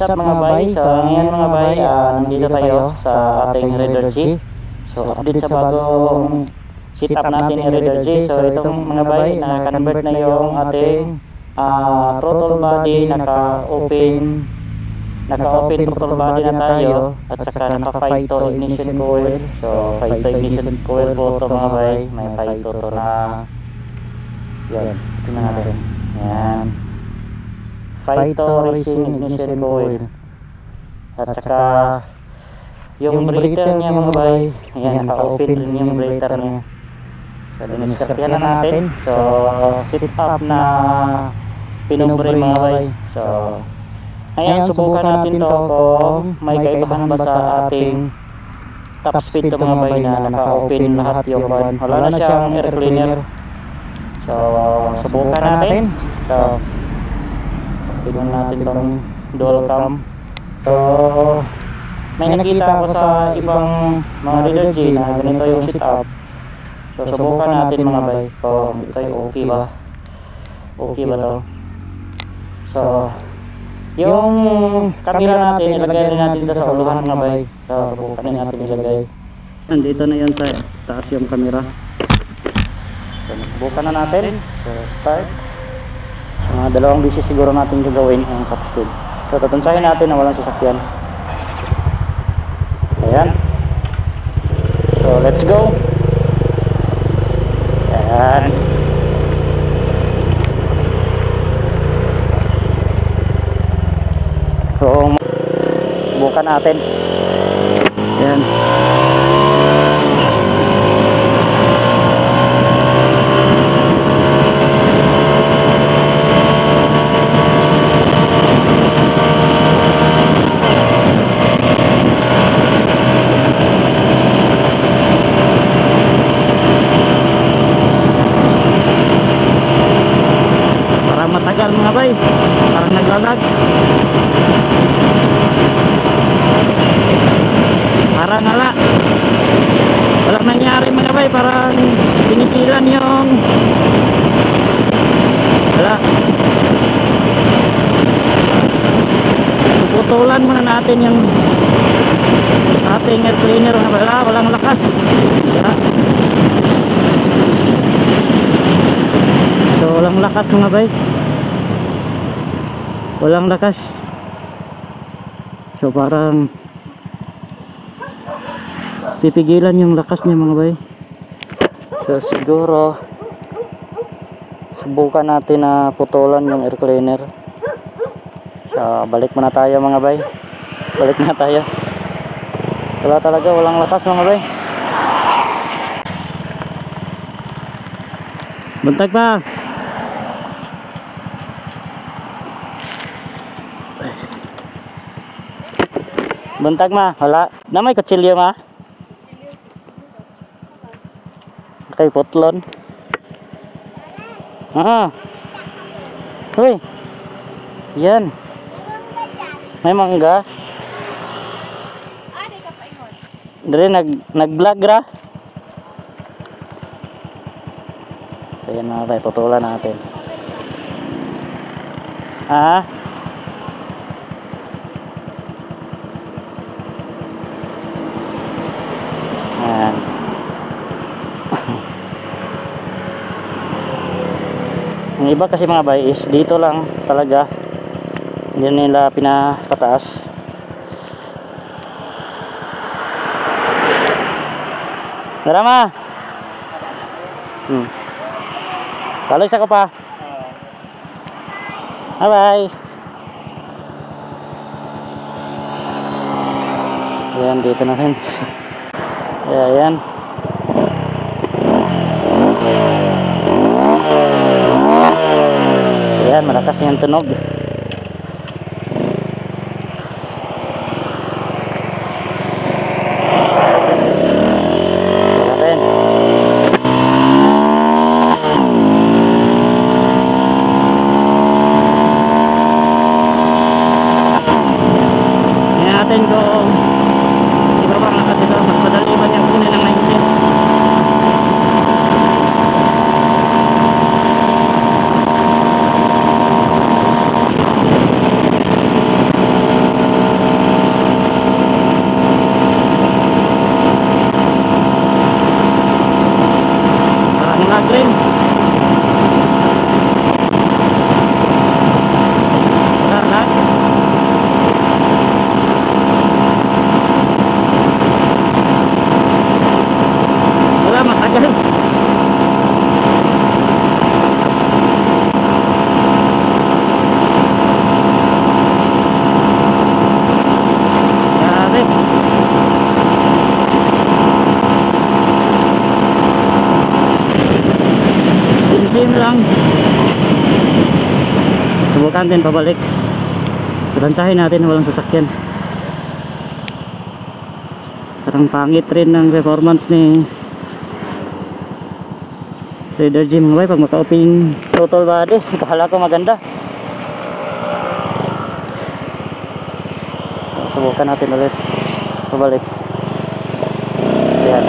up mga bay? So ngayon mga bay, nandito tayo sa ating Raider G. So update sa bagong setup natin ni Raider G. So itong mga bay, na-convert na yung ating throttle body, naka-open throttle body na tayo, at saka naka-Phyto ignition coil. So Phyto ignition coil po ito mga bay, may Phyto to na yan, tingnan natin yan, Phyto racing ignition coil, at saka yung breather niya mga bay, yan, naka-open rin yung breather niya. So diniskartihan na natin. So set up na pinobre mga bay. So ngayon subukan natin to kung may kaibahan ba sa ating top speed to mga bay, na naka-open lahat yung van, wala na siyang air cleaner. So subukan natin. So tignan natin tong dual cam. So may nakita ko sa ibang mga Raider G na ganito yung setup. So subukan natin mga bay kung ito ay okay ba. Okay ba to? So yung camera natin, ilagay din natin dito sa uluhan mga bay. So subukan din natin ilagay. Nandito na yan sa taas yung camera. So nasubukan na natin. So start. So mga dalawang bisis siguro natin gagawin yung top speed. So tatansahin natin na walang sasakyan. Ayan. So let's go. Ayan. So subukan natin. Ayan. Matagal mga bay, parang naglalag, parang walang nangyari mga bay, parang pinigilan yung puputulan muna natin yung ating air cleaner mga bay. Walang lakas. So walang lakas mga bay, walang lakas. So parang pipigilan yung lakas niya mga bay. So siguro subukan natin na putulan yung air cleaner. So balik muna tayo mga bay, balik na tayo. Wala talaga, walang lakas mga bay. Buntag pa. Buntag ma, wala. Na may kutsilyo ma? Okay, putlon. Uy. Yan. May mangga. Dari nag-vlog ra. So yan mga tayo, putulan natin. Ang iba kasi mga bay is dito lang talaga, hindi nila pinapataas. Darama. Balik sa ko pa. Bye bye. Ayan, dito na rin. Ayan. Ayan, malakas yung tunog. Natin kung iba bang lakas ito, mas madali ba niyang kunin ng 19. lang. Subukan din pabalik. Tatansahin natin walang sasakyan. Parang pangit rin ng performance ni Raider G mga bay pag maka-open throttle body. Akala ko maganda. Subukan natin ulit pabalik. Ayan.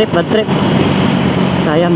Bad trip. Sayang.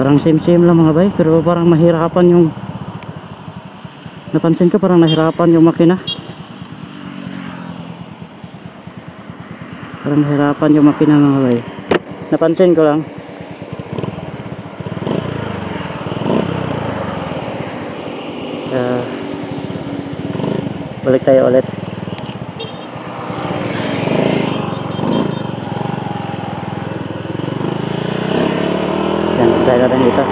Parang same lang mga bay, pero parang mahirapan yung napansin ko, parang nahirapan yung makina. Parang nahirapan yung makina mga bay. Napansin ko lang. Balik tayo ulit. Saya natin dito.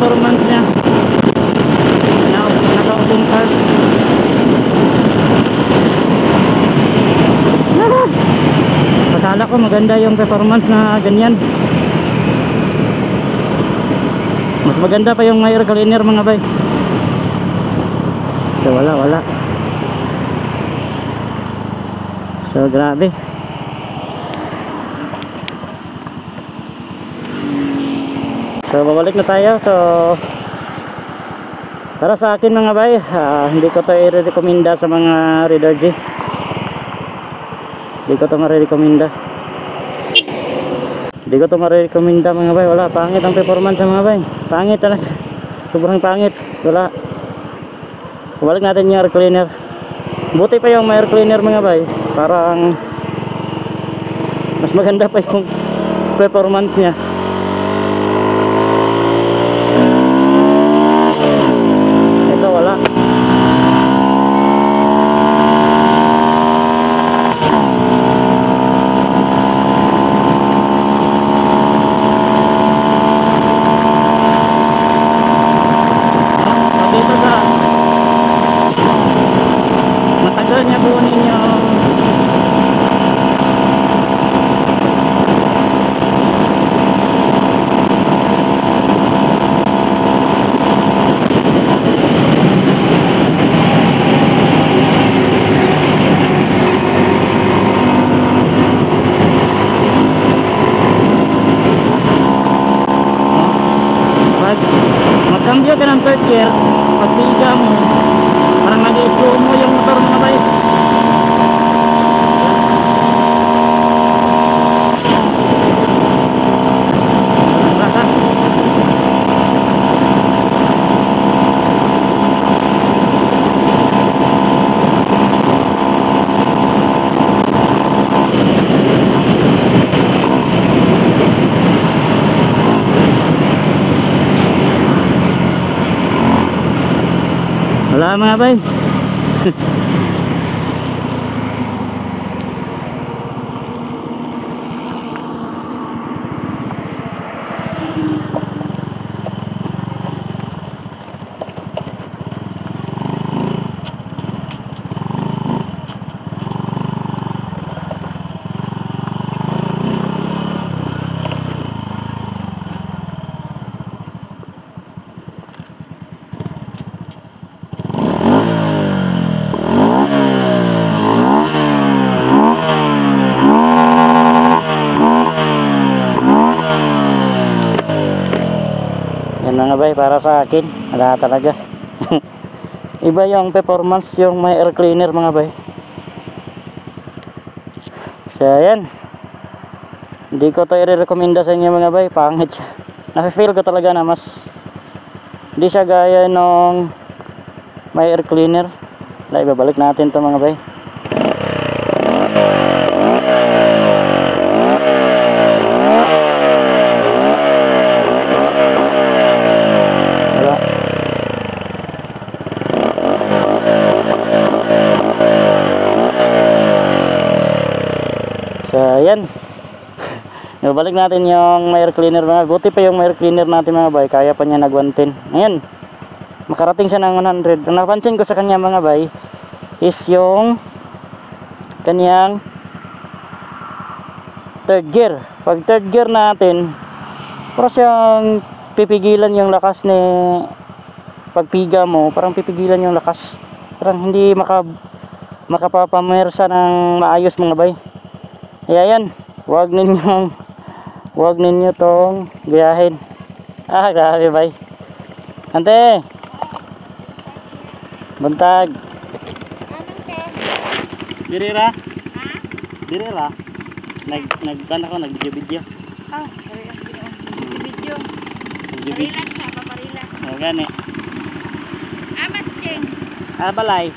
Performance niya naka-open car. Akala ko maganda yung performance na ganyan. Mas maganda pa yung air cleaner mga bay. So wala. So grabe. So babalik na tayo. So para sa akin mga bay, hindi ko to i-recommenda sa mga Raider G. Hindi ko to ma-recommenda. Hindi ko to ma-recommenda mga bay. Wala, pangit ang performance sa mga bay. Pangit talaga. Sobrang pangit. Wala. Balik natin yung air cleaner. Buti pa yung air cleaner mga bay. Parang mas maganda pa yung performance niya. Ito wala. Cambio ka ng third gear, pagpiga mo, parang nag-slow mo yung motor mga bay. Lakas. Wala mga bay. Yan mga bay, para sa akin wala talaga. Iba yung performance yung may air cleaner mga bay. So yan, hindi ko to i-recommenda sa inyo mga bay, pangit siya. Nafe-feel ko talaga na mas hindi siya gaya nung may air cleaner. Wala, ibabalik natin to mga bay. So ayan, balik natin yung air cleaner mga. Buti pa yung air cleaner natin mga bay, kaya pa niya nag 110. Ayan, makarating siya ng 100. Ang napansin ko sa kanya mga bay is yung kanyang third gear. Pag third gear natin, parang siyang pipigilan yung lakas ni pagpiga mo, parang pipigilan yung lakas, parang hindi makapapamersa ng maayos mga bay. Kaya yan, wag ninyo tong gayahin. Grabe bay. Ante, buntag. Dirira? Dirira? Nagkana ko, nag-video. Video. Relax siya, paparelax. Gani. Mas cheng. Balay.